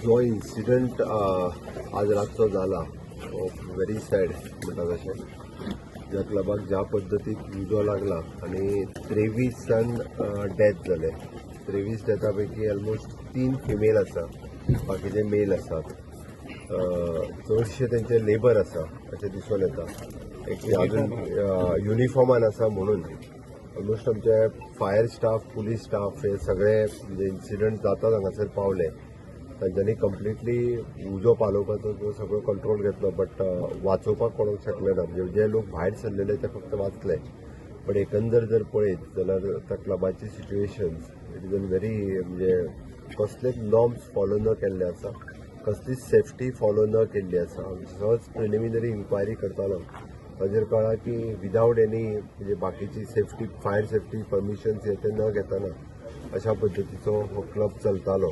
जो इन्सिडंट आज रातचो जाला तो व्हेरी सॅड म्हणटा तशें. ज्या क्लबाक ज्या पद्दतीक उजो लागला आनी 23 डेथ जाले. 23 डेथा पैकी ऑलमोस्ट 3 फिमेल आसा, बाकीचे मेल आसात. चडशे तेंचे लेबर आसा अशें दिसून येता. एक अजून युनिफॉर्मान आसा म्हणून ऑलमोस्ट आमचे फायर स्टाफ, पुलीस स्टाफ हे सगळे म्हणजे इन्सिडंट जाता हांगासर पावले. तांच्यांनी कंप्लिटली उजो पालोवपाचो जो सगळो कंट्रोल घेतलो, बट वाचोवपाक कोणाक शकले ना. म्हणजे जे लोक भायर सरलेले ते फक्त वाचले. पण एकंदर जर पळयत जाल्यार त्या क्लबाची सिच्युएशन्स इट इज व्हेरी म्हणजे कसलेच नॉर्म्स फॉलो न केल्ले आसा, कसलीच सेफ्टी फॉलो न केल्ली आसा. सहज प्रिलिमिनरी इन्क्वायरी करतालो ताजेर कळ्ळा की विदावट एनी म्हणजे बाकीची सेफ्टी, फायर सेफ्टी परमिशन्स हे ते न घेतना अशा पद्दतीचो हो क्लब चलतालो.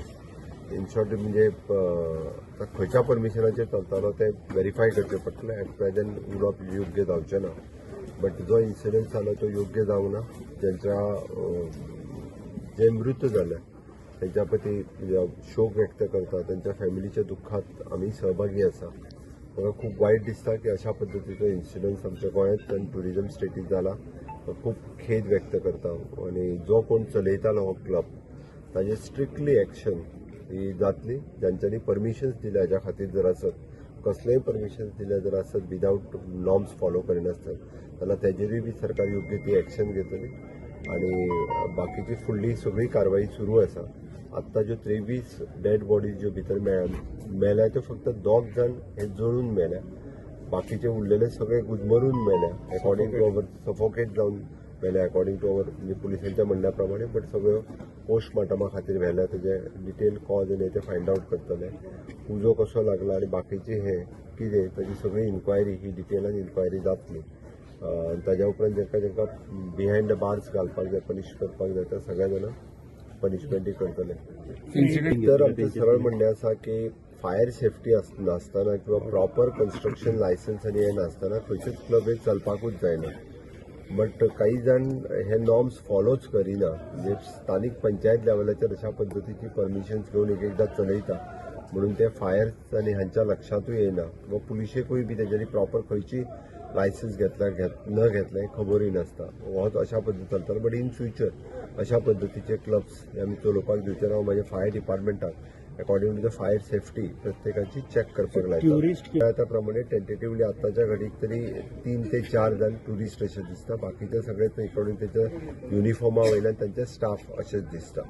इन शॉर्ट म्हणजे खंयच्या परमिशनाचेर चलतालो ते व्हेरीफाय करचें पडटलें. एट प्रेझेंट उलोवप योग्य जावचें ना. बट जो इन्सिडंट जालो तो योग्य जावंक ना. जे मृत जाले त्यांच्या प्रती म्हणजे शोक व्यक्त करता, त्यांच्या फॅमिलीच्या दुःखात आम्ही सहभागी आसा. म्हाका खूप वायट दिसता की अशा पद्दतीचो इन्सिडंट आमच्या गोंयांत आनी ट्युरिजम स्टेटीत जाला. खूप खेद व्यक्त करता. आनी जो कोण चलयतालो हो क्लब ताजेर स्ट्रिक्टली एक्शन ही जातली. ज्यांच्यांनी परमिशन्स दिल्या हाज्या खातीर जर आसत, कसलेय परमिशन्स दिल्या जर आसत विदावट नॉर्म्स फॉलो करिनासतना, जाल्यार तेजेरूय बी सरकार योग्य ती एक्शन घेतली. आणि बाकीची फुडली सगळी कारवाई सुरू आसा. आत्ता ज्यो 23 डेड बॉडीज ज्यो भितर मेल्या त्यो फक्त 2 जण हे जळून मेल्या. बाकीचे उरलेले सगळे गुदमरून मेल्या. अकॉर्डिंग टू अवर सफोकेट जावन मेल्या अकॉर्डिंग टू अवर म्हणजे पुलिसांच्या म्हणण्या प्रमाणे. बट सगळ्यो पोस्टमॉर्टमा खातीर व्हेल्या. तेजे डिटेल कॉज आनी ते फायंड आउट करतले. उजो कसो लागला आनी बाकीचे हे कितें ताजी सगळी इन्क्वायरी ही डिटेलान इन्क्वायरी जातली. ताज्या उपरांत जेंका बिहायंड द बार्स घालपाक जाय, पनिश करपाक जाय, त्या सगळ्या जाणां पनिशमेंटूय करतले. तर आमचें सरळ म्हणणें आसा की फायर सेफ्टी नासतना किंवा प्रॉपर कन्स्ट्रक्शन लायसन्स आनी हे नासतना खंयचेच क्लब हे चलपाकूच जायना. बट काही जण हे नॉर्म्स फॉलोच करिना. म्हणजे स्थानिक पंचायत लेवलाचेर अशा पद्दतीची परमिशन्स घेवन एकदां चलयता म्हणून ते फायर आनी हांच्या लक्षांतूय येना. वा पुलिशेकूय बी तेजेरी प्रॉपर खंयची लायसन्स घेतल्या न घेतल्या खबरूय नासता. होच अशा पद्दतीन चलतालो. बट इन फ्युचर अशा पद्दतीचे क्लब्स आमी चलोवपाक दिवचे ना. माझ्या फायर डिपार्टमेंटाक according to the fire safety प्रत्येकाची चॅक करपाक लायता. त्या प्रमाणे टेंटेटिवली आताच्या घडीक तरी 3 ते 4 जण ट्युरिस्ट अशें दिसता. बाकीचे सगळे अकॉर्डिंग तेच्या युनिफॉर्मा वयल्यान तांचे स्टाफ अशेंच दिसता.